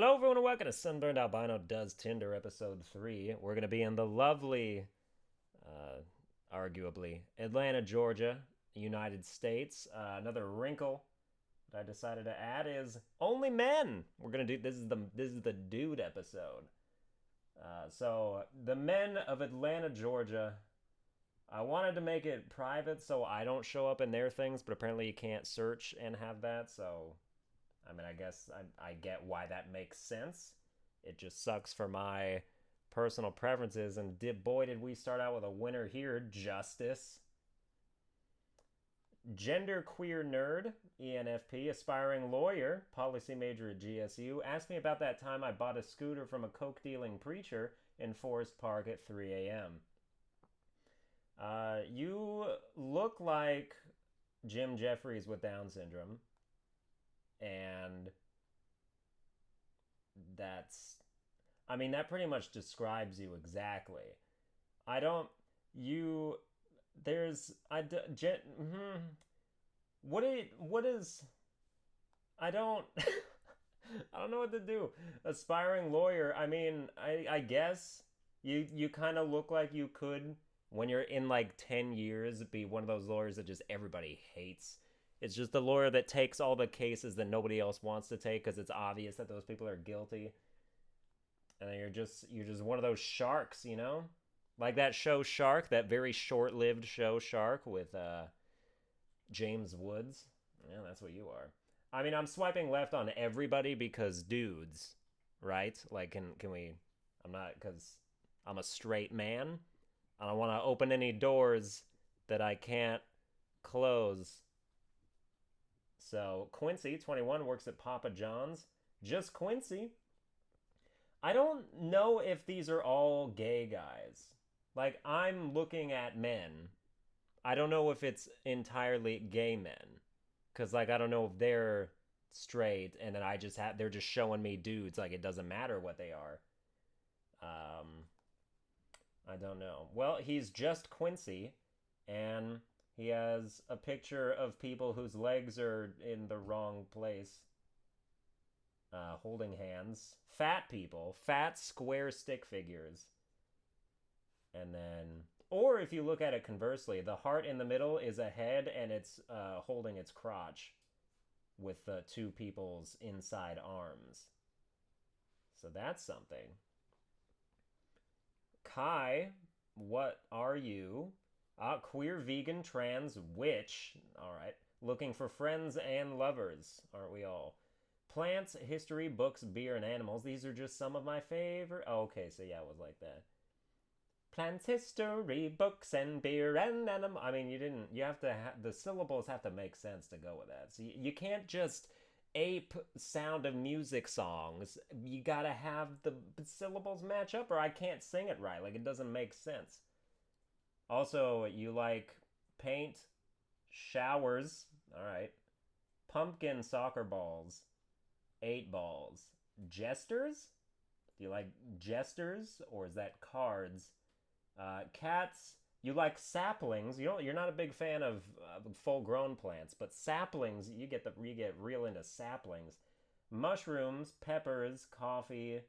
Hello, everyone, and welcome to Sunburned Albino Does Tinder, episode 3. We're going to be in the lovely, uh, arguably, Atlanta, Georgia, United States. Another wrinkle that I decided to add is only men. We're going to do this is the dude episode. So the men of Atlanta, Georgia. I wanted to make it private so I don't show up in their things, but apparently you can't search and have that, so I mean, I guess I get why that makes sense. It just sucks for my personal preferences. And boy, did we start out with a winner here. Justice. Gender queer nerd, ENFP, aspiring lawyer, policy major at GSU, asked me about that time I bought a scooter from a coke dealing preacher in Forest Park at 3 a.m. You look like Jim Jeffries with Down syndrome, and that's I mean that pretty much describes you exactly. I don't you there's I d- gen, what is I don't I don't know what to do. Aspiring lawyer. I mean, I guess you kind of look like you could, when you're in like 10 years, be one of those lawyers that just everybody hates. It's just the lawyer that takes all the cases that nobody else wants to take because it's obvious that those people are guilty. And then you're just one of those sharks, you know? Like that show Shark, that very short-lived show Shark with James Woods. Yeah, that's what you are. I mean, I'm swiping left on everybody because dudes, right? Like, can we? I'm not, because I'm a straight man. I don't want to open any doors that I can't close. So Quincy, 21, works at Papa John's. Just Quincy. I don't know if these are all gay guys. Like, I'm looking at men. I don't know if it's entirely gay men. Cause like I don't know if they're straight, and then they're just showing me dudes. Like it doesn't matter what they are. Um, I don't know. Well, he's just Quincy, and he has a picture of people whose legs are in the wrong place, holding hands. Fat people, fat square stick figures, and then. Or if you look at it conversely, the heart in the middle is a head and it's holding its crotch with the two people's inside arms. So that's something. Kai, what are you? Queer, vegan, trans, witch. All right. Looking for friends and lovers, aren't we all? Plants, history, books, beer, and animals. These are just some of my favorite. Oh, okay, so yeah, it was like that. Plants, history, books, and beer, and animals. I mean, you didn't. You have to. The syllables have to make sense to go with that. So you can't just ape Sound of Music songs. You gotta have the syllables match up, or I can't sing it right. Like it doesn't make sense. Also, you like paint, showers. All right. Pumpkin soccer balls, 8 balls. Jesters? Do you like jesters, or is that cards? Cats, you like saplings. You're not a big fan of full-grown plants, but saplings, you get real into saplings. Mushrooms, peppers, coffee,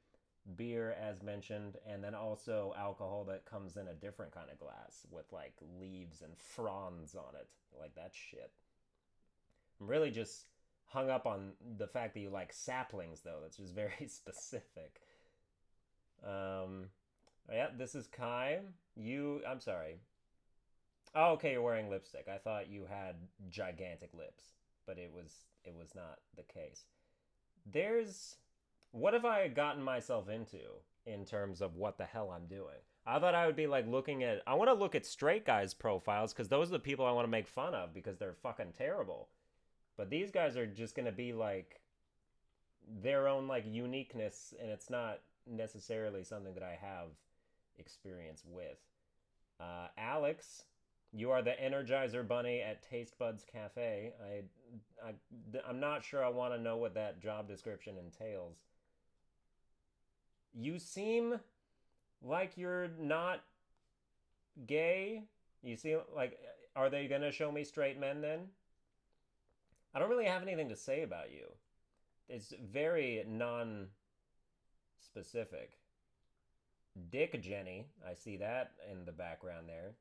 beer, as mentioned, and then also alcohol that comes in a different kind of glass with like leaves and fronds on it, like that shit. I'm really just hung up on the fact that you like saplings, though. That's just very specific. Um, yeah, this is Kai. I'm sorry. Oh, okay, you're wearing lipstick. I thought you had gigantic lips, but it was not the case. There's what have I gotten myself into in terms of what the hell I'm doing? I thought I would be like I want to look at straight guys' profiles because those are the people I want to make fun of because they're fucking terrible. But these guys are just going to be like their own like uniqueness, and it's not necessarily something that I have experience with. Alex, you are the Energizer Bunny at Taste Buds Cafe. I'm not sure I want to know what that job description entails. You seem like you're not gay. You seem like, are they gonna show me straight men then? I don't really have anything to say about you. It's very non. specific. Dick Jenny. I see that in the background there.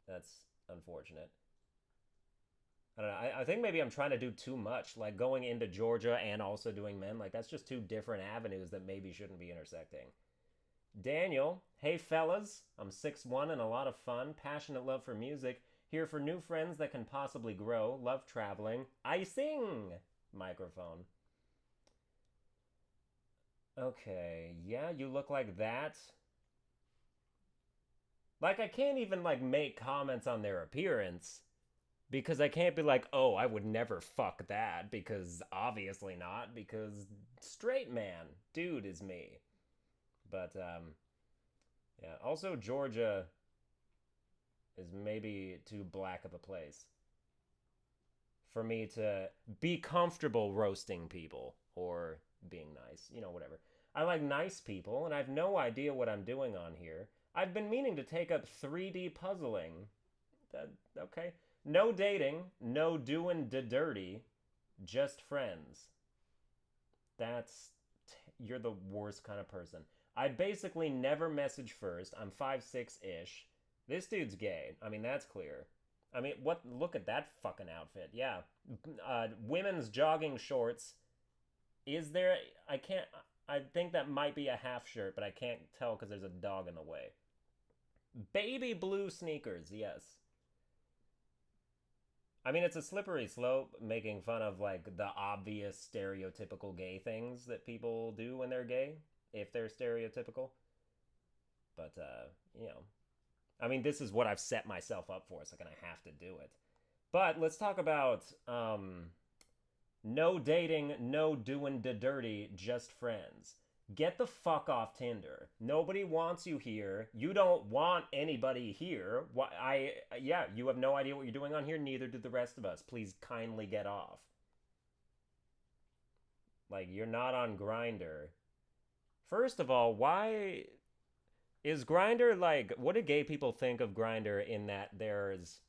That's unfortunate. I don't know. I think maybe I'm trying to do too much, like going into Georgia and also doing men. Like that's just two different avenues that maybe shouldn't be intersecting. Daniel, hey fellas, I'm 6'1" and a lot of fun, passionate love for music, here for new friends that can possibly grow, love traveling. I sing! Microphone. Okay, yeah, you look like that. Like I can't even like make comments on their appearance because I can't be like, "Oh, I would never fuck that," because obviously not because straight man, dude is me. But yeah, also Georgia is maybe too black of a place for me to be comfortable roasting people or being nice, whatever. I like nice people, and I have no idea what I'm doing on here. I've been meaning to take up 3D puzzling. Okay. No dating, no doing the dirty, just friends. That's. You're the worst kind of person. I basically never message first. I'm 5'6" ish. This dude's gay. I mean, that's clear. I mean, what? Look at that fucking outfit. Yeah. Women's jogging shorts. Is there. I can't. I think that might be a half shirt, but I can't tell because there's a dog in the way. Baby blue sneakers, yes. I mean, it's a slippery slope making fun of, like, the obvious stereotypical gay things that people do when they're gay, if they're stereotypical. But, you know. I mean, this is what I've set myself up for, so I'm gonna have to do it. But let's talk about, no dating, no doing the dirty, just friends. Get the fuck off Tinder. Nobody wants you here. You don't want anybody here. Yeah, you have no idea what you're doing on here. Neither do the rest of us. Please kindly get off. Like, you're not on Grindr. First of all, why is Grindr like? What do gay people think of Grindr in that there's?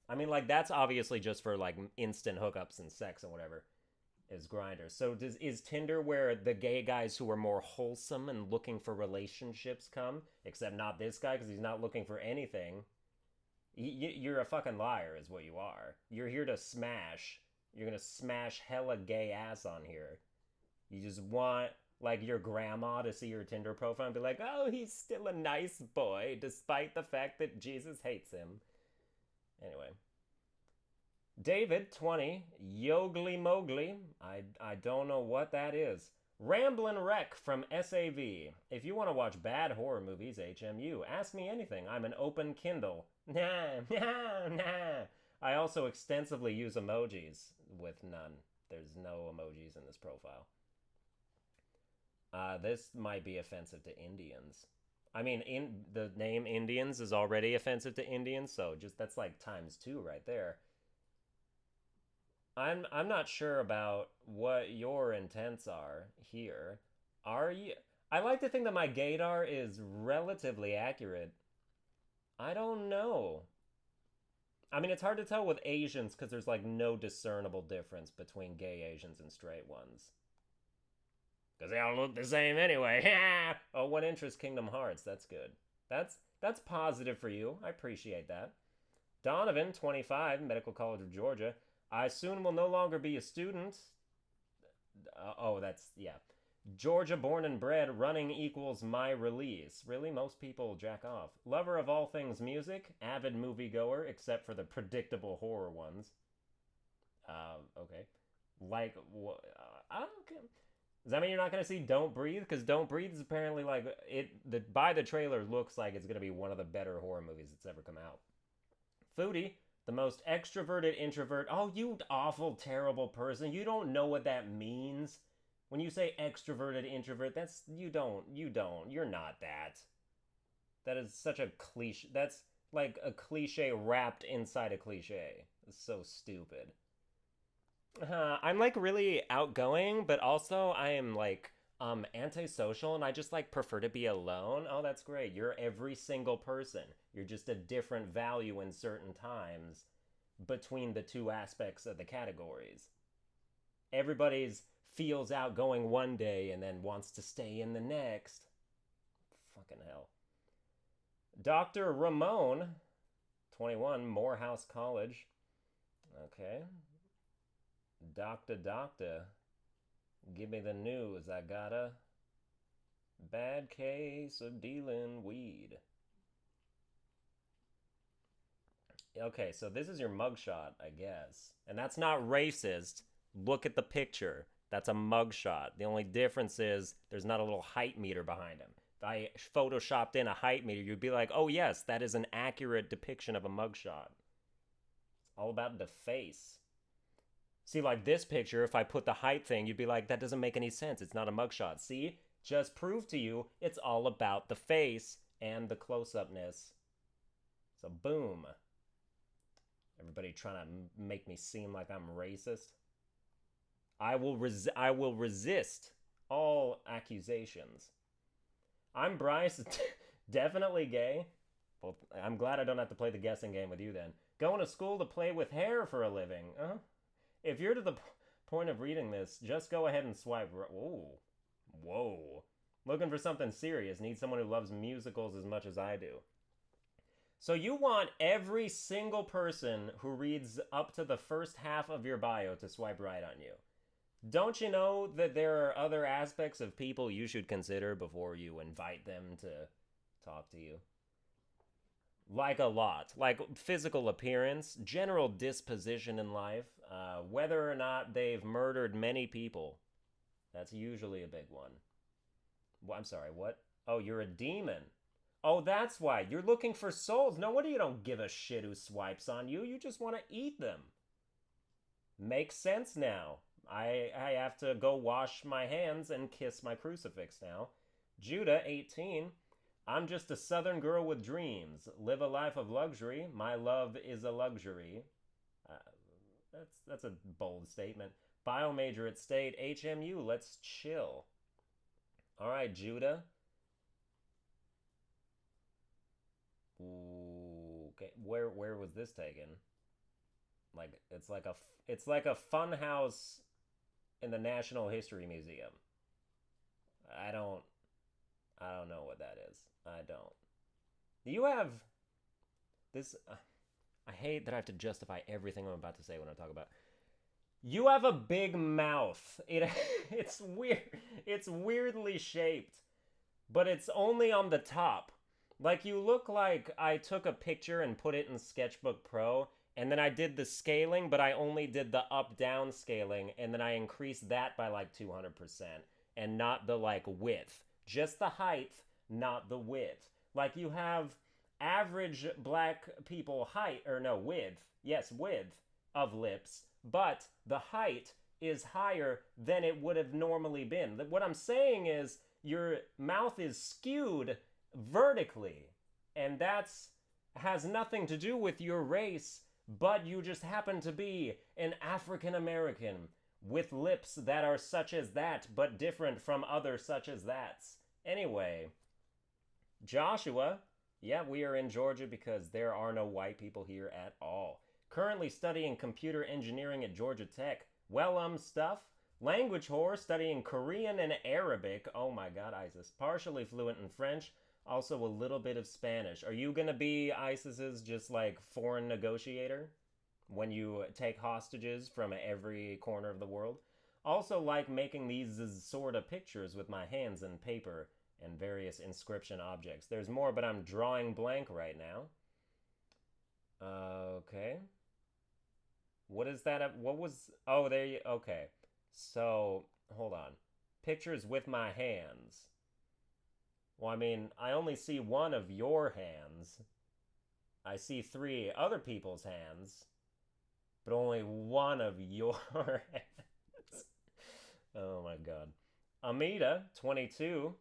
I mean, like that's obviously just for like instant hookups and sex and whatever. Is Grindr. So is Tinder where the gay guys who are more wholesome and looking for relationships come? Except not this guy because he's not looking for anything. You're a fucking liar is what you are. You're here to smash. You're gonna smash hella gay ass on here. You just want like your grandma to see your Tinder profile and be like, oh, he's still a nice boy despite the fact that Jesus hates him. Anyway. David, 20, Yogly Mowgli. I don't know what that is. Ramblin' Wreck from SAV. If you want to watch bad horror movies, HMU. Ask me anything. I'm an open Kindle. Nah, nah, nah. I also extensively use emojis with none. There's no emojis in this profile. This might be offensive to Indians. I mean, the name Indians is already offensive to Indians, so just that's like times 2 right there. I'm not sure about what your intents are here. Are you? I like to think that my gaydar is relatively accurate. I don't know. I mean, it's hard to tell with Asians because there's like no discernible difference between gay Asians and straight ones. Because they all look the same anyway. Oh, what interest Kingdom Hearts? That's good. That's positive for you. I appreciate that. Donovan, 25, Medical College of Georgia. I soon will no longer be a student. That's, yeah. Georgia born and bred, running equals my release. Really? Most people jack off. Lover of all things music, avid moviegoer, except for the predictable horror ones. Okay. Like, I don't care. Does that mean you're not going to see Don't Breathe? Because Don't Breathe is apparently like, by the trailer looks like it's going to be one of the better horror movies that's ever come out. Foodie. The most extroverted introvert. Oh, you awful, terrible person. You don't know what that means. When you say extroverted introvert, you're not that. That is such a cliche. That's like a cliche wrapped inside a cliche. It's so stupid. I'm like really outgoing, but also I am like antisocial and I just like prefer to be alone. Oh, that's great. You're every single person. You're just a different value in certain times between the two aspects of the categories. Everybody's feels outgoing one day and then wants to stay in the next. Fucking hell. Dr. Ramon, 21, Morehouse College. Okay. Doctor, give me the news. I got a bad case of dealing weed. Okay, so this is your mugshot, I guess. And that's not racist. Look at the picture. That's a mugshot. The only difference is there's not a little height meter behind him. If I photoshopped in a height meter, you'd be like, oh yes, that is an accurate depiction of a mugshot. It's all about the face. See, like this picture, if I put the height thing, you'd be like, that doesn't make any sense. It's not a mugshot. See? Just prove to you it's all about the face and the close-upness. So boom. Everybody trying to make me seem like I'm racist. I will resist all accusations. I'm Bryce, definitely gay. Well, I'm glad I don't have to play the guessing game with you then. Going to school to play with hair for a living. If you're to the point of reading this, just go ahead and swipe. Whoa. Looking for something serious. Need someone who loves musicals as much as I do. So you want every single person who reads up to the first half of your bio to swipe right on you. Don't you know that there are other aspects of people you should consider before you invite them to talk to you? Like a lot. Like physical appearance, general disposition in life, whether or not they've murdered many people. That's usually a big one. Well, I'm sorry, what? Oh, you're a demon. Oh, that's why. You're looking for souls. No wonder you don't give a shit who swipes on you. You just want to eat them. Makes sense now. I have to go wash my hands and kiss my crucifix now. Judah, 18. I'm just a southern girl with dreams. Live a life of luxury. My love is a luxury. That's a bold statement. Bio major at State. HMU. Let's chill. All right, Judah. Ooh, okay, where was this taken? Like it's like a fun house in the National History Museum. I don't know what that is. I don't. You have this. I hate that I have to justify everything I'm about to say when I talk about. You have a big mouth. It's weird. It's weirdly shaped, but it's only on the top. Like, you look like I took a picture and put it in Sketchbook Pro, and then I did the scaling, but I only did the up-down scaling, and then I increased that by like 200%, and not the, like, width. Just the height, not the width. Like, you have average black people width. Yes, width of lips, but the height is higher than it would have normally been. What I'm saying is, your mouth is skewed vertically, and that's has nothing to do with your race, but you just happen to be an African American with lips that are such as that, but different from other such as that's. Anyway, Joshua, yeah, we are in Georgia because there are no white people here at all. Currently studying computer engineering at Georgia Tech. Stuff. Language whore, studying Korean and Arabic. Oh my god, ISIS. Partially fluent in French. Also a little bit of Spanish. Are you going to be ISIS's just like foreign negotiator when you take hostages from every corner of the world? Also like making these sort of pictures with my hands and paper and various inscription objects. There's more, but I'm drawing blank right now. Okay. What is that? What was... Oh, there you... Okay. So, hold on. Pictures with my hands. Well, I mean, I only see one of your hands. I see 3 other people's hands, but only one of your hands. Oh my god. Amita, 22.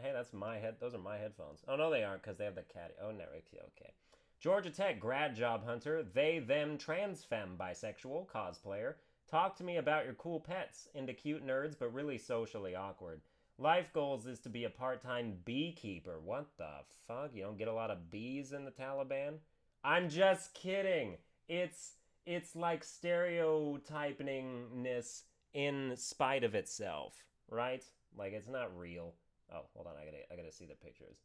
Hey, that's my head. Those are my headphones. Oh, no, they aren't because they have the caddy. Oh, no, okay. Georgia Tech grad job hunter. They, them, trans femme, bisexual, cosplayer. Talk to me about your cool pets. Into cute nerds, but really socially awkward. Life goals is to be a part-time beekeeper. What the fuck? You don't get a lot of bees in the Taliban? I'm just kidding. It's like stereotypingness in spite of itself, right? Like it's not real. Oh, hold on, I gotta see the pictures.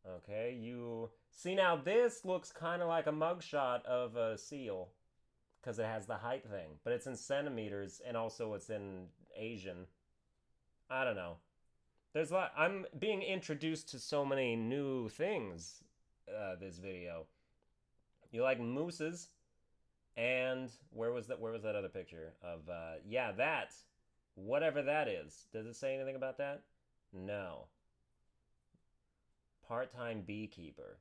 Okay, you see now this looks kind of like a mugshot of a seal because it has the height thing, but it's in centimeters and also it's in Asian. I don't know. There's a lot. I'm being introduced to so many new things. This video. You like mooses, and where was that other picture of? Yeah, that. Whatever that is. Does it say anything about that? No. Part-time beekeeper.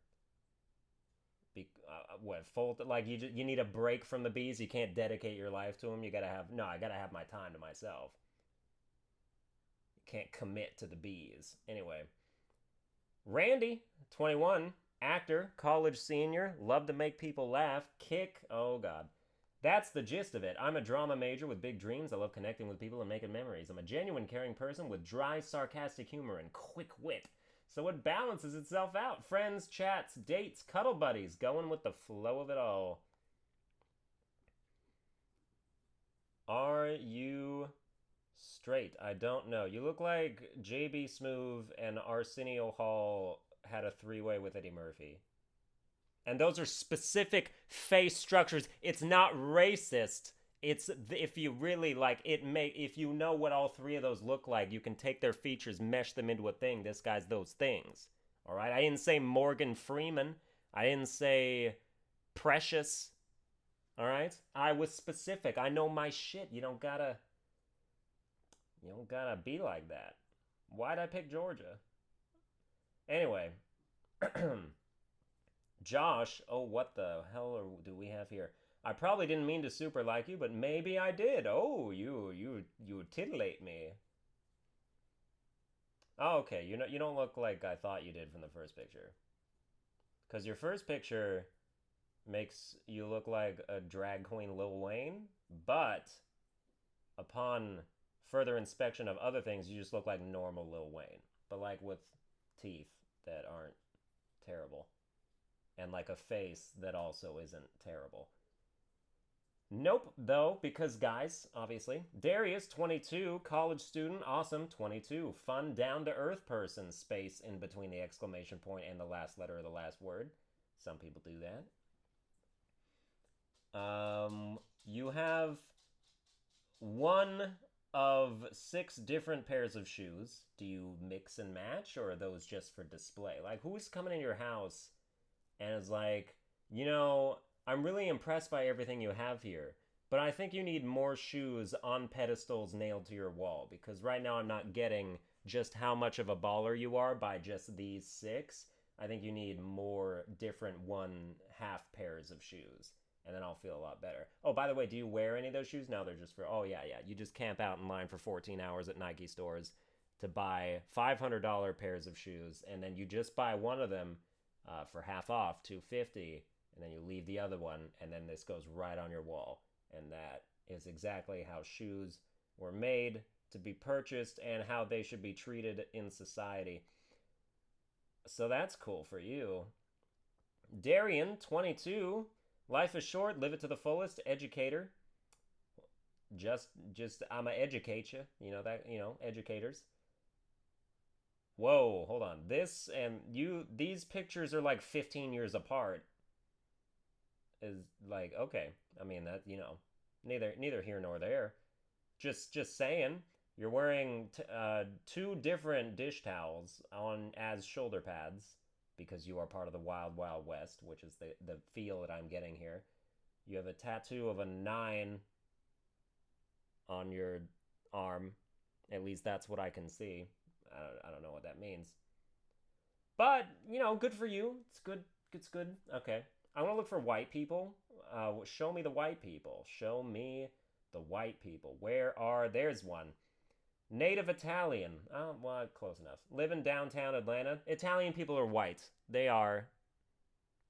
What full? Like you need a break from the bees. You can't dedicate your life to them. You gotta have no. I gotta have my time to myself. You can't commit to the bees. Anyway, Randy, 21, actor, college senior, love to make people laugh, kick. Oh God. That's the gist of it. I'm a drama major with big dreams. I love connecting with people and making memories. I'm a genuine, caring person with dry, sarcastic humor and quick wit. So it balances itself out. Friends, chats, dates, cuddle buddies, going with the flow of it all. Are you straight? I don't know. You look like JB Smoove and Arsenio Hall had a three-way with Eddie Murphy. And those are specific face structures. It's not racist. It's if you really like it if you know what all three of those look like, you can take their features, mesh them into a thing. This guy's those things. All right? I didn't say Morgan Freeman. I didn't say Precious. All right? I was specific. I know my shit. You don't gotta be like that. Why'd I pick Georgia? Anyway, Josh, oh, what the hell do we have here? I probably didn't mean to super like you, but maybe I did. Oh, you titillate me. Oh, okay. You don't look like I thought you did from the first picture. Cause your first picture makes you look like a drag queen Lil Wayne, but upon further inspection of other things, you just look like normal Lil Wayne, but like with teeth that aren't terrible and like a face that also isn't terrible. Nope, though, because guys, obviously. Darius, 22, college student, awesome, 22. Fun, down-to-earth person, space in between the exclamation point and the last letter of the last word. Some people do that. You have one of 6 different pairs of shoes. Do you mix and match, or are those just for display? Like, who's coming in your house and is like, I'm really impressed by everything you have here, but I think you need more shoes on pedestals nailed to your wall, because right now I'm not getting just how much of a baller you are by just these 6. I think you need more different 1/2 pairs of shoes, and then I'll feel a lot better. Oh, by the way, do you wear any of those shoes? No, they're just for, oh, yeah. You just camp out in line for 14 hours at Nike stores to buy $500 pairs of shoes, and then you just buy one of them for half off, $250, and then you leave the other one, and then this goes right on your wall. And that is exactly how shoes were made to be purchased and how they should be treated in society. So that's cool for you. Darian, 22, life is short, live it to the fullest, educator. Just I'ma educate you, educators. Whoa, hold on. These pictures are like 15 years apart. Is like, okay. I mean, that, neither here nor there. Just saying, you're wearing 2 different dish towels on as shoulder pads because you are part of the Wild Wild West, which is the feel that I'm getting here. You have a tattoo of a 9 on your arm. At least that's what I can see. I don't know what that means. But, good for you. It's good. It's good. Okay. I want to look for white people. Show me the white people. Show me the white people. There's one. Native Italian. Oh, well, close enough. Live in downtown Atlanta. Italian people are white. They are.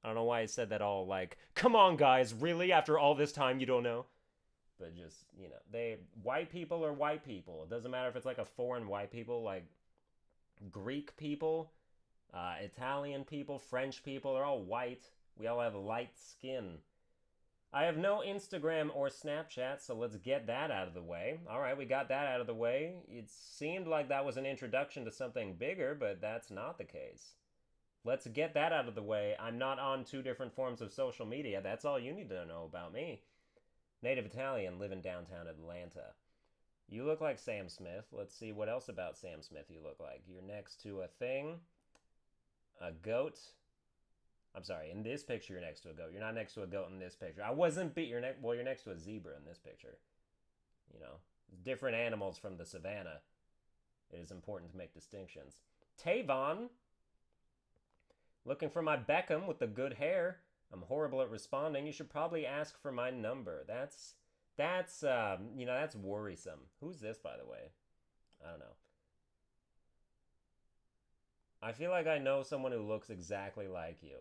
I don't know why I said that all like, come on, guys, really? After all this time, you don't know? But just, white people are white people. It doesn't matter if it's like a foreign white people, like Greek people, Italian people, French people. They're all white. We all have light skin. I have no Instagram or Snapchat, so let's get that out of the way. All right, we got that out of the way. It seemed like that was an introduction to something bigger, but that's not the case. Let's get that out of the way. I'm not on two different forms of social media. That's all you need to know about me. Native Italian, live in downtown Atlanta. You look like Sam Smith. Let's see what else about Sam Smith you look like. You're next to a thing. A goat. I'm sorry, in this picture you're next to a goat. You're not next to a goat in this picture. I wasn't you're you're next to a zebra in this picture. You know, different animals from the savannah. It is important to make distinctions. Tavon. Looking for my Beckham with the good hair. I'm horrible at responding. You should probably ask for my number. That's that's worrisome. Who's this, by the way? I don't know. I feel like I know someone who looks exactly like you.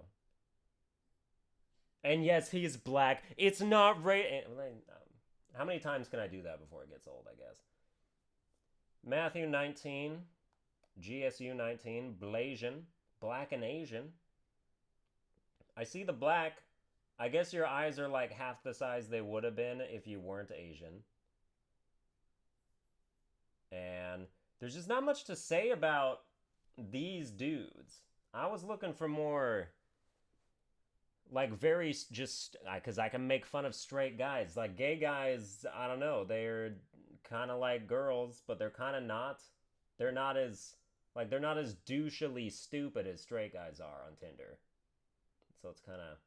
And yes, he's black. It's not how many times can I do that before it gets old, I guess? Matthew 19, GSU 19, Blasian, black and Asian. I see the black. I guess your eyes are like half the size they would have been if you weren't Asian. And there's just not much to say about these dudes. I was looking for more like very just because I can make fun of straight guys. Like gay guys, I don't know, they're kind of like girls, but they're kind of not. They're not as douchily stupid as straight guys are on Tinder. So it's kind of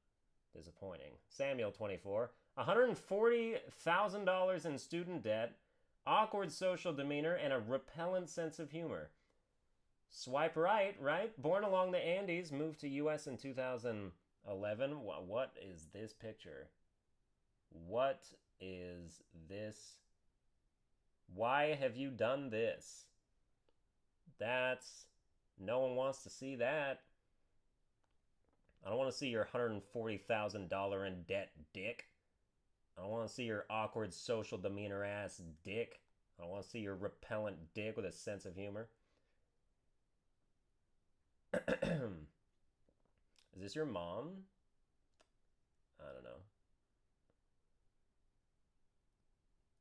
disappointing. Samuel 24, $140,000 in student debt, awkward social demeanor, and a repellent sense of humor. Swipe right? Born along the Andes, moved to U.S. in 2011. What is this picture? What is this? Why have you done this? No one wants to see that. I don't want to see your $140,000 in debt dick. I don't want to see your awkward social demeanor ass dick. I don't want to see your repellent dick with a sense of humor. Is this your mom? I don't know.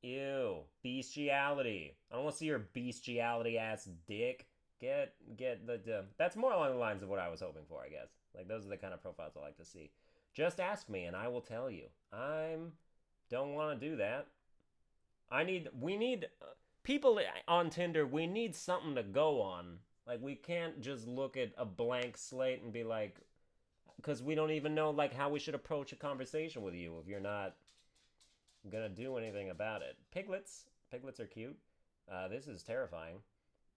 Ew. Bestiality. I don't want to see your bestiality ass dick. Get the that's more along the lines of what I was hoping for, I guess. Like those are the kind of profiles I like to see. Just ask me and I will tell you. Don't want to do that. We need people on Tinder, we need something to go on. Like we can't just look at a blank slate and be like, because we don't even know like how we should approach a conversation with you if you're not gonna do anything about it. Piglets are cute. This is terrifying.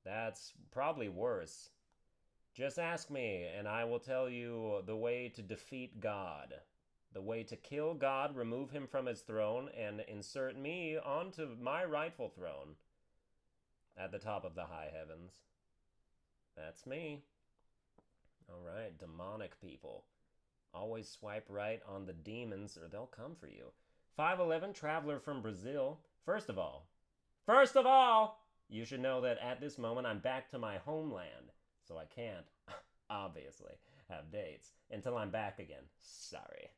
That's probably worse. Just ask me, and I will tell you the way to defeat God. The way to kill God, remove him from his throne, and insert me onto my rightful throne at the top of the high heavens. That's me. Alright, demonic people. Always swipe right on the demons or they'll come for you. 5'11", traveler from Brazil. First of all, you should know that at this moment I'm back to my homeland. So I can't, obviously, have dates until I'm back again. Sorry.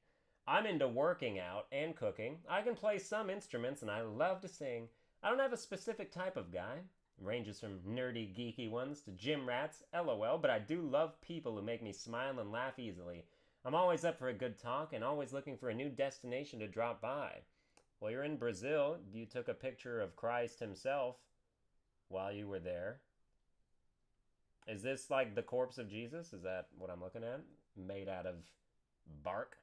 I'm into working out and cooking. I can play some instruments and I love to sing. I don't have a specific type of guy. Ranges from nerdy, geeky ones to gym rats, lol, but I do love people who make me smile and laugh easily. I'm always up for a good talk and always looking for a new destination to drop by. Well, you're in Brazil. You took a picture of Christ himself while you were there. Is this like the corpse of Jesus? Is that what I'm looking at? Made out of bark?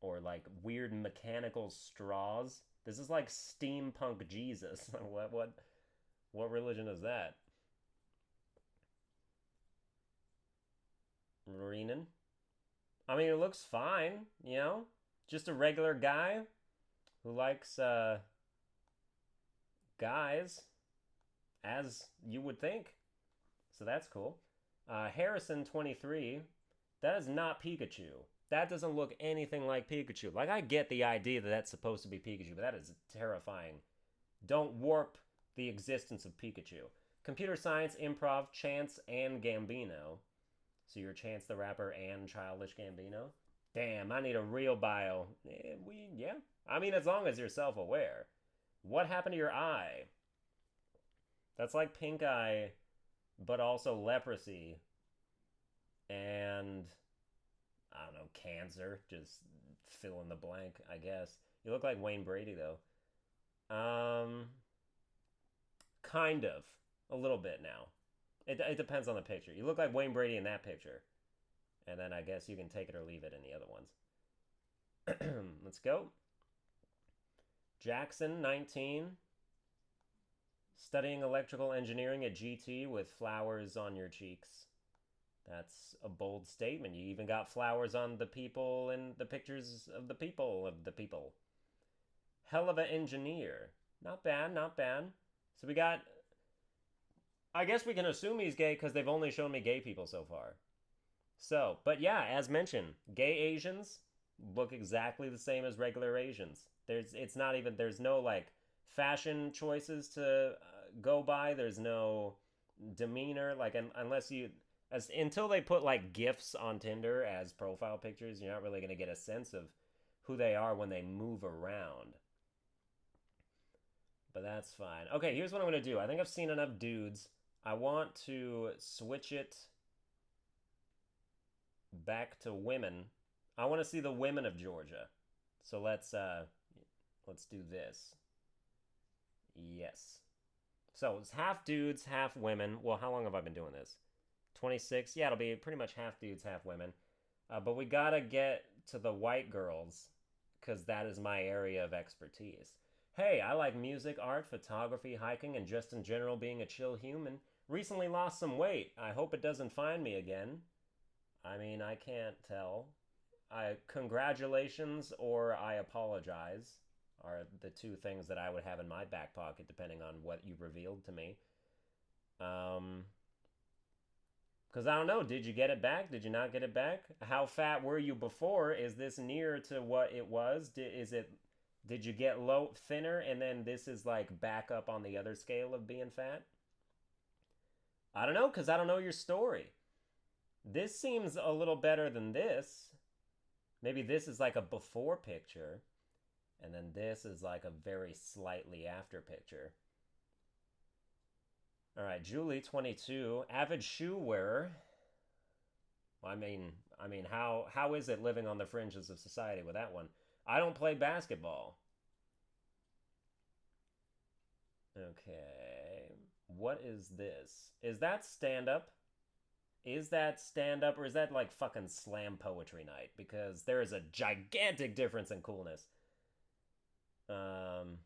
Or like weird mechanical straws? This is like steampunk Jesus. What religion is that? Renan? I mean, it looks fine, you know? Just a regular guy who likes, guys, as you would think. So that's cool. Harrison 23. That is not Pikachu. That doesn't look anything like Pikachu. Like, I get the idea that that's supposed to be Pikachu, but that is terrifying. Don't warp the existence of Pikachu. Computer science, improv, Chance, and Gambino. So you're Chance the Rapper and Childish Gambino? Damn, I need a real bio. Yeah. I mean, as long as you're self-aware. What happened to your eye? That's like pink eye, but also leprosy and I don't know, cancer. Just fill in the blank, I guess. You look like Wayne Brady though. Um, kind of, a little bit now. It depends on the picture. You look like Wayne Brady in that picture, and then I guess you can take it or leave it in the other ones. Let's go. Jackson, 19, studying electrical engineering at GT with flowers on your cheeks. That's a bold statement. You even got flowers on the people and the pictures of the people of the people. Hell of an engineer. Not bad, not bad. So we got. I guess we can assume he's gay because they've only shown me gay people so far. So, but yeah, as mentioned, gay Asians look exactly the same as regular Asians. It's not even, there's no like fashion choices to go by. There's no demeanor, like unless you, until they put like gifs on Tinder as profile pictures, you're not really gonna get a sense of who they are when they move around. But that's fine. Okay, here's what I'm gonna do. I think I've seen enough dudes. I want to switch it back to women. I want to see the women of Georgia. So let's do this. Yes. So it's half dudes, half women. Well, how long have I been doing this? 26. Yeah, it'll be pretty much half dudes, half women. But we gotta get to the white girls because that is my area of expertise. Hey, I like music, art, photography, hiking, and just in general being a chill human. Recently lost some weight. I hope it doesn't find me again. I mean, I can't tell. Congratulations or I apologize are the two things that I would have in my back pocket depending on what you revealed to me. Because I don't know, did you get it back? Did you not get it back? How fat were you before? Is this near to what it was? Did you get low thinner and then this is like back up on the other scale of being fat? I don't know, because I don't know your story. This seems a little better than this. Maybe this is like a before picture, and then this is like a very slightly after picture. All right, Julie, 22, avid shoe wearer. How is it living on the fringes of society with that one? I don't play basketball. Okay, what is this? Is that stand up? Is that stand up or is that like fucking slam poetry night? Because there is a gigantic difference in coolness. Um,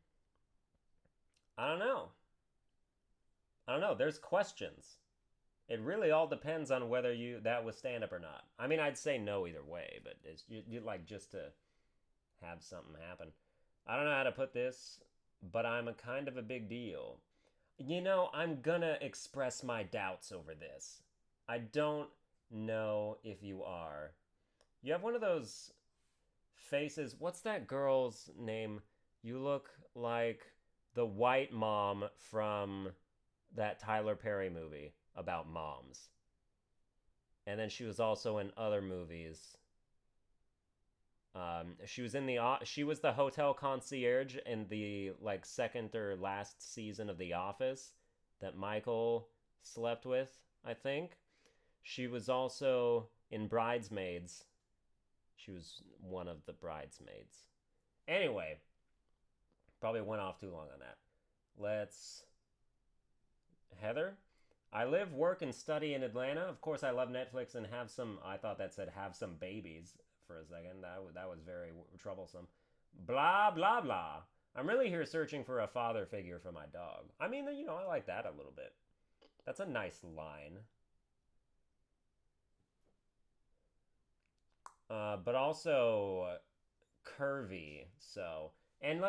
I don't know. I don't know. There's questions. It really all depends on whether you that was stand up or not. I mean, I'd say no either way, but you'd like just to have something happen. I don't know how to put this, but I'm a kind of a big deal. You know, I'm gonna express my doubts over this. I don't know if you are. You have one of those faces. What's that girl's name? You look like the white mom from that Tyler Perry movie about moms. And then she was also in other movies. She was the hotel concierge in the like second or last season of The Office that Michael slept with, I think. She was also in Bridesmaids. She was one of the bridesmaids. Anyway, probably went off too long on that. Let's. Heather? I live, work, and study in Atlanta. Of course, I love Netflix and have some. I thought that said have some babies for a second. That was very troublesome. Blah, blah, blah. I'm really here searching for a father figure for my dog. I mean, you know, I like that a little bit. That's a nice line. But also curvy. So, and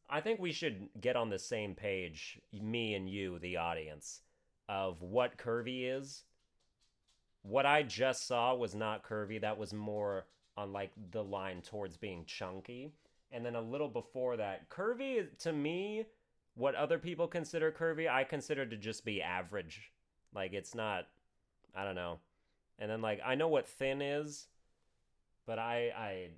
I think we should get on the same page, me and you, the audience, of what curvy is. What I just saw was not curvy. That was more on like the line towards being chunky. And then a little before that, curvy to me, what other people consider curvy, I consider to just be average. Like it's not, I don't know. And then like I know what thin is, But I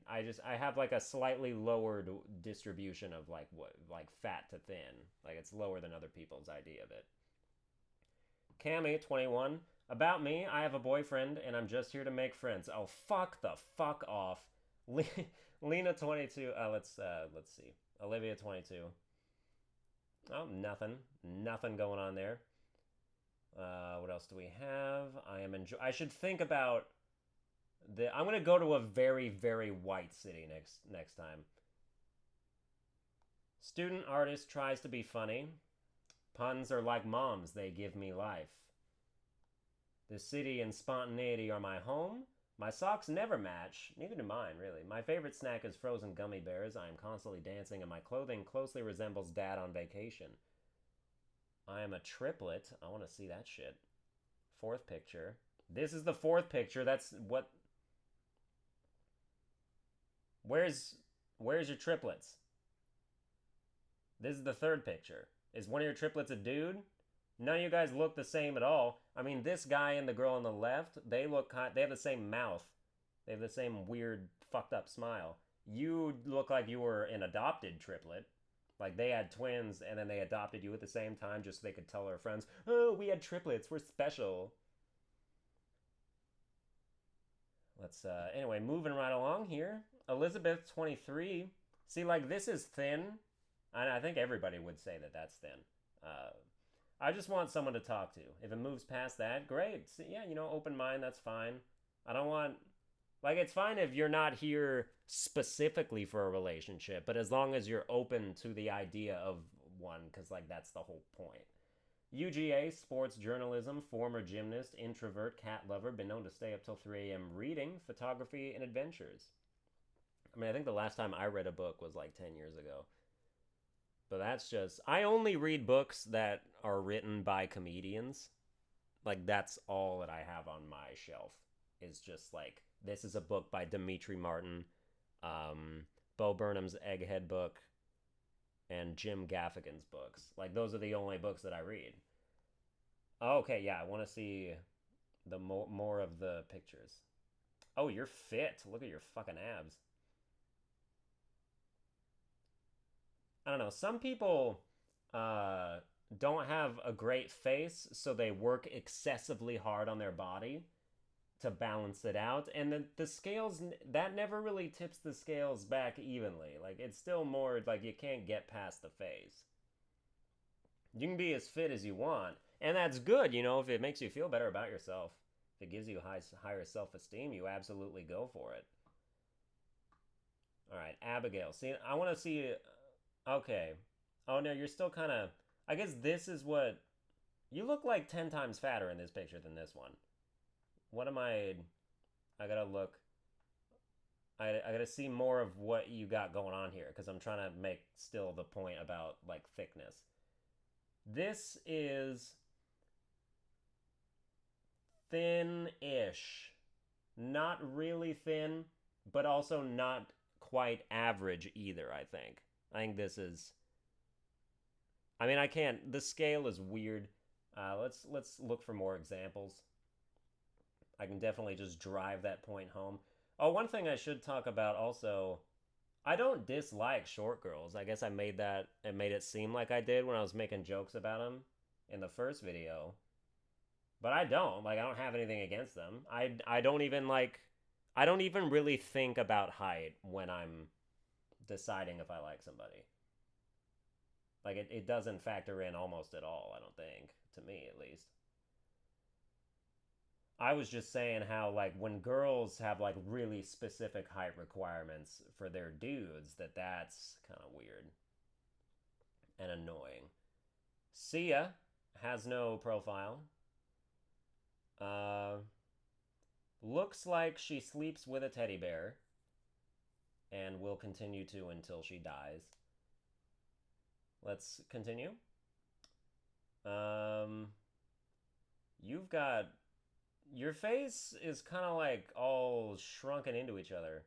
have like a slightly lowered distribution of like what like fat to thin. Like it's lower than other people's idea of it. Cammy, 21. About me, I have a boyfriend and I'm just here to make friends. Oh, fuck the fuck off. Lena, 22. Let's see. Olivia, 22. Oh, nothing. Nothing going on there. What else do we have? I should think about I'm gonna go to a very, very white city next time. Student artist tries to be funny. Puns are like moms, they give me life. The city and spontaneity are my home. My socks never match, neither do mine, really. My favorite snack is frozen gummy bears. I am constantly dancing, and my clothing closely resembles dad on vacation. I am a triplet. I want to see that shit. Fourth picture. This is the fourth picture. That's what... Where's your triplets? This is the third picture. Is one of your triplets a dude? None of you guys look the same at all. I mean, this guy and the girl on the left, they have the same mouth. They have the same weird, fucked up smile. You look like you were an adopted triplet. Like they had twins and then they adopted you at the same time just so they could tell their friends, oh, we had triplets, we're special. Anyway, moving right along here. Elizabeth, 23. See, like, this is thin. I think everybody would say that that's thin. I just want someone to talk to. If it moves past that, great. So, yeah, open mind, that's fine. I don't want... Like, it's fine if you're not here specifically for a relationship, but as long as you're open to the idea of one, because, like, that's the whole point. UGA, sports journalism, former gymnast, introvert, cat lover, been known to stay up till 3 a.m. reading, photography, and adventures. I mean, I think the last time I read a book was like 10 years ago. But that's just... I only read books that are written by comedians. Like, that's all that I have on my shelf. Is just like, this is a book by Dimitri Martin, Bo Burnham's Egghead book, and Jim Gaffigan's books. Like, those are the only books that I read. Okay, yeah, I want to see the more of the pictures. Oh, you're fit. Look at your fucking abs. I don't know. Some people don't have a great face, so they work excessively hard on their body to balance it out. And the scales, that never really tips the scales back evenly. Like, it's still more like you can't get past the face. You can be as fit as you want. And that's good, if it makes you feel better about yourself. If it gives you higher self-esteem, you absolutely go for it. All right, Abigail. See, I want to see... Okay. Oh, no, you're still kind of... I guess this is what... You look like 10 times fatter in this picture than this one. What am I gotta look... I gotta see more of what you got going on here, because I'm trying to make still the point about, like, thickness. This is... thin-ish. Not really thin, but also not quite average either, I think. I think this is... I mean, I can't... The scale is weird. Let's look for more examples. I can definitely just drive that point home. Oh, one thing I should talk about also... I don't dislike short girls. I guess I made it seem like I did when I was making jokes about them in the first video. But I don't. Like, I don't have anything against them. I don't even, like... I don't even really think about height when I'm deciding if I like somebody. Like, it doesn't factor in almost at all, I don't think. To me, at least. I was just saying how, like, when girls have, like, really specific height requirements for their dudes, that's kind of weird. And annoying. Sia has no profile. Looks like she sleeps with a teddy bear. And will continue to until she dies. Let's continue. You've got... Your face is kind of like all shrunken into each other.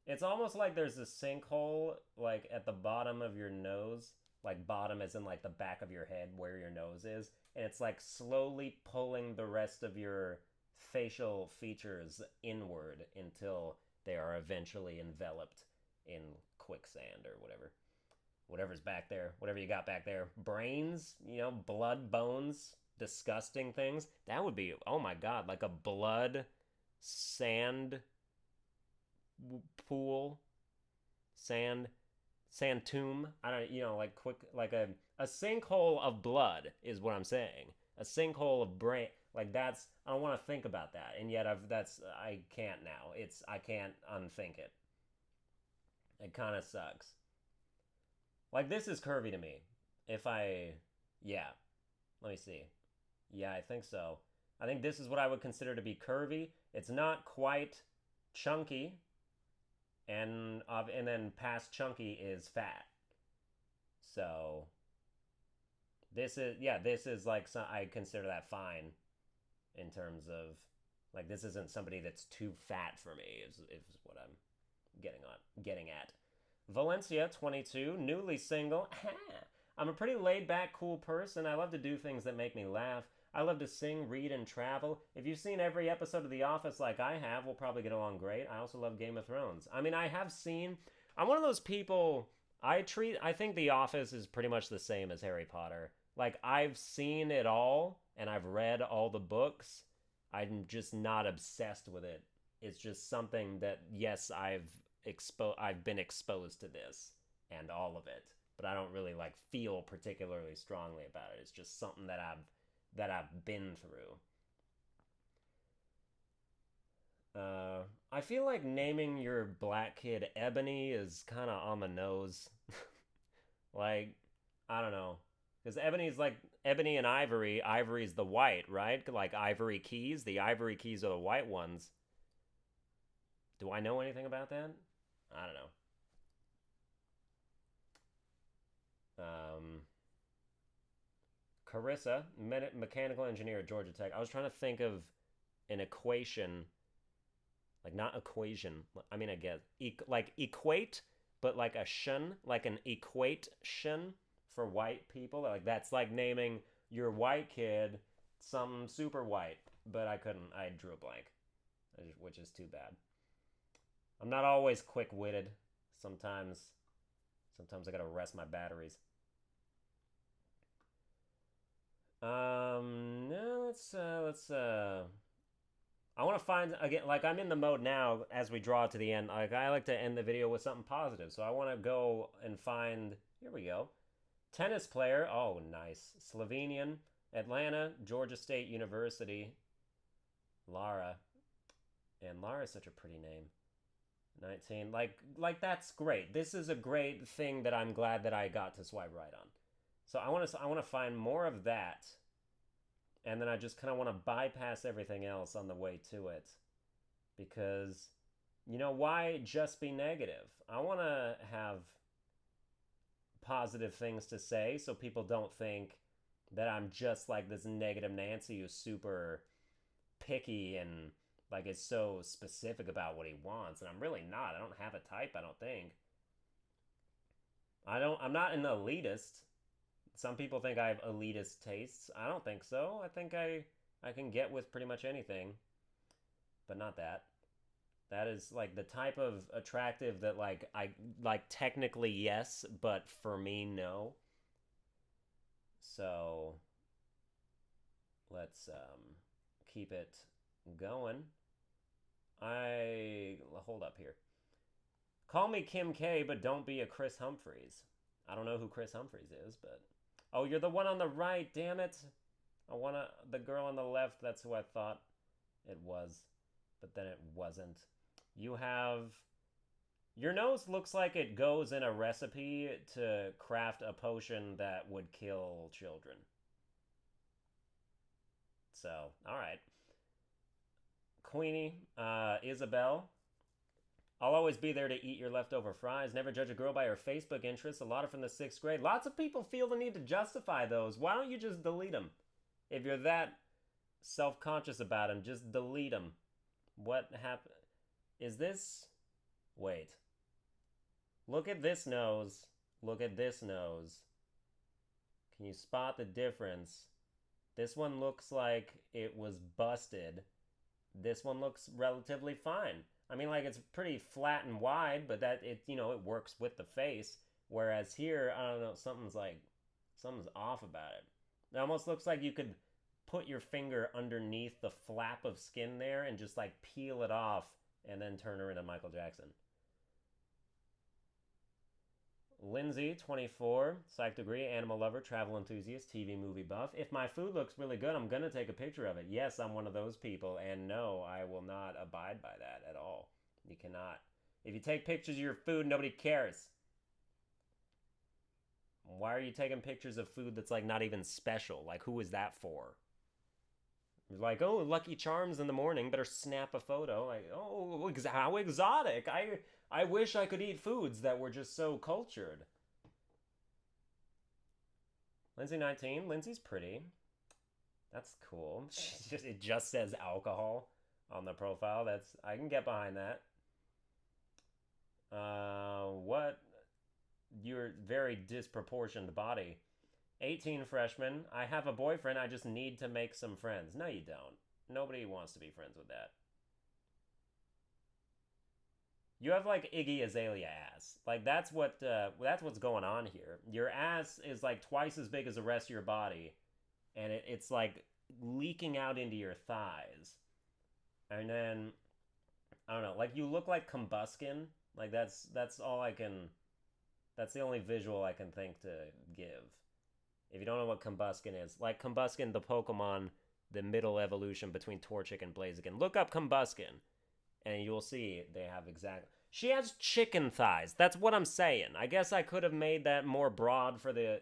It's almost like there's a sinkhole like at the bottom of your nose. Like bottom as in like the back of your head where your nose is. And it's like slowly pulling the rest of your facial features inward until they are eventually enveloped in quicksand or whatever. Whatever's back there, whatever you got back there. Brains, blood, bones, disgusting things. That would be, oh my god, like a blood sand pool, sand sand tomb. I don't, like quick, like a sinkhole of blood is what I'm saying. A sinkhole of brain, like that's. I don't want to think about that, and yet I can't now. I can't unthink it. It kind of sucks. Like this is curvy to me. Yeah, let me see. Yeah, I think so. I think this is what I would consider to be curvy. It's not quite chunky, and then past chunky is fat. So this is like I consider that fine in terms of like this isn't somebody that's too fat for me. Is what I'm getting at. Valencia, 22, newly single. I'm a pretty laid back, cool person. I love to do things that make me laugh. I love to sing, read, and travel. If you've seen every episode of The Office like I have, we'll probably get along great. I also love Game of Thrones. I mean, I'm one of those people, I think The Office is pretty much the same as Harry Potter. Like, I've seen it all, and I've read all the books. I'm just not obsessed with it. It's just something that, yes, I've been exposed to this and all of it, but I don't really like feel particularly strongly about it. It's just something that I've been through. I feel like naming your black kid Ebony is kind of on the nose. Like, I don't know. Because Ebony's like Ebony and Ivory. Ivory's the white, right? Like Ivory Keys. The Ivory Keys are the white ones. Do I know anything about that? I don't know. Carissa, mechanical engineer at Georgia Tech. I was trying to think of an equation, like not equation. I mean, I guess like equate, but like a shun, like an equation for white people. Like that's like naming your white kid some super white, but I couldn't. I drew a blank, which is too bad. I'm not always quick-witted. Sometimes I gotta rest my batteries. No, let's. I want to find again. Like I'm in the mode now as we draw to the end. Like I like to end the video with something positive, so I want to go and find. Here we go. Tennis player. Oh, nice. Slovenian, Atlanta, Georgia State University. Lara, and Lara's such a pretty name. 19. Like that's great. This is a great thing that I'm glad that I got to swipe right on. So I want to find more of that. And then I just kind of want to bypass everything else on the way to it. Because why just be negative? I want to have positive things to say so people don't think that I'm just like this negative Nancy who's super picky and like is so specific about what he wants, and I'm really not. I don't have a type, I don't think. I'm not an elitist. Some people think I have elitist tastes. I don't think so. I think I can get with pretty much anything. But not that. That is like the type of attractive that like I like technically yes, but for me no. So let's keep it going. Hold up here. Call me Kim K, but don't be a Chris Humphreys. I don't know who Chris Humphreys is, but oh, you're the one on the right. Damn it! The girl on the left. That's who I thought it was, but then it wasn't. Your nose looks like it goes in a recipe to craft a potion that would kill children. So, all right. Queenie, Isabel. I'll always be there to eat your leftover fries. Never judge a girl by her Facebook interests. A lot are from the 6th grade. Lots of people feel the need to justify those. Why don't you just delete them? If you're that self-conscious about them, just delete them. What happened? Is this... Wait. Look at this nose. Look at this nose. Can you spot the difference? This one looks like it was busted. This one looks relatively fine. I mean, like, it's pretty flat and wide, but that it it works with the face. Whereas here, I don't know, something's off about it. It almost looks like you could put your finger underneath the flap of skin there and just like peel it off and then turn her into Michael Jackson. Lindsay, 24, psych degree, animal lover, travel enthusiast, TV movie buff. If my food looks really good, I'm going to take a picture of it. Yes, I'm one of those people, and no, I will not abide by that at all. You cannot. If you take pictures of your food, nobody cares. Why are you taking pictures of food that's like not even special? Like, who is that for? You're like, oh, Lucky Charms in the morning, better snap a photo. Like, oh, how exotic. I wish I could eat foods that were just so cultured. Lindsay 19. Lindsay's pretty. That's cool. It just says alcohol on the profile. I can get behind that. What? Your very disproportioned body. 18 freshman. I have a boyfriend. I just need to make some friends. No, you don't. Nobody wants to be friends with that. You have like Iggy Azalea ass. Like that's what's going on here. Your ass is like twice as big as the rest of your body, and it's like leaking out into your thighs. And then I don't know. Like you look like Combuskin. Like that's all I can. That's the only visual I can think to give. If you don't know what Combuskin is, like Combuskin, the Pokemon, the middle evolution between Torchic and Blaziken. Look up Combuskin, and you'll see they have exact. She has chicken thighs. That's what I'm saying. I guess I could have made that more broad for the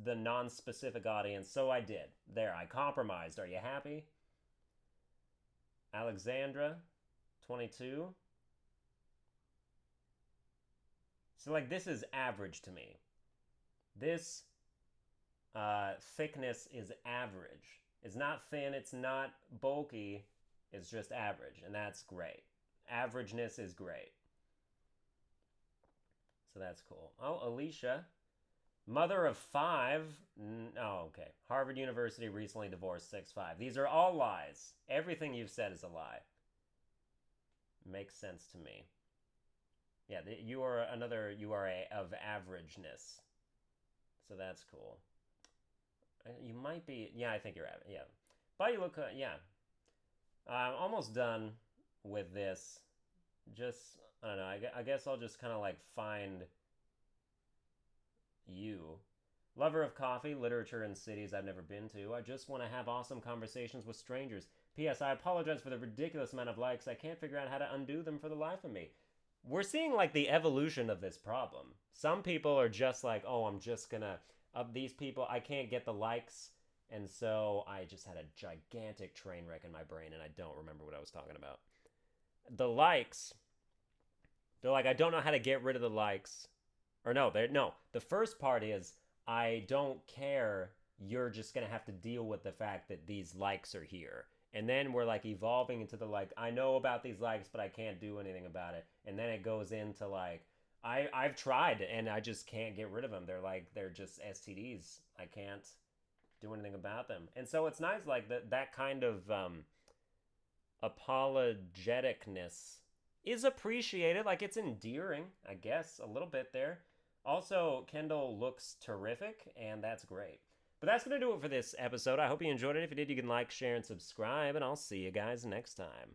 non-specific audience, so I did. There, I compromised. Are you happy? Alexandra, 22. So like this is average to me. This thickness is average. It's not thin, it's not bulky, it's just average, and that's great. Averageness is great. So that's cool. Oh, Alicia, mother of 5. Oh, okay. Harvard University, recently divorced, 6'5". These are all lies. Everything you've said is a lie. Makes sense to me. Yeah, you are of averageness. So that's cool. You might be, yeah, I think you're average, yeah. But you look, yeah. I'm almost done with this. Just, I don't know, I guess I'll just kind of like find you. Lover of coffee, literature, and cities I've never been to. I just want to have awesome conversations with strangers. P.S. I apologize for the ridiculous amount of likes. I can't figure out how to undo them for the life of me. We're seeing like the evolution of this problem. Some people are just like, oh, I'm just gonna up these people. I can't get the likes. And so I just had a gigantic train wreck in my brain and I don't remember what I was talking about. The likes, they're like, I don't know how to get rid of the likes. Or no, the first part is, I don't care. You're just gonna have to deal with the fact that these likes are here. And then we're like evolving into the like, I know about these likes, but I can't do anything about it. And then it goes into like, I've tried and I just can't get rid of them. They're just STDs. I can't do anything about them. And so it's nice, like that kind of apologeticness is appreciated. Like it's endearing, I guess, a little bit there. Also, Kendall looks terrific, and that's great. But that's going to do it for this episode. I hope you enjoyed it. If you did, you can like, share, and subscribe, and I'll see you guys next time.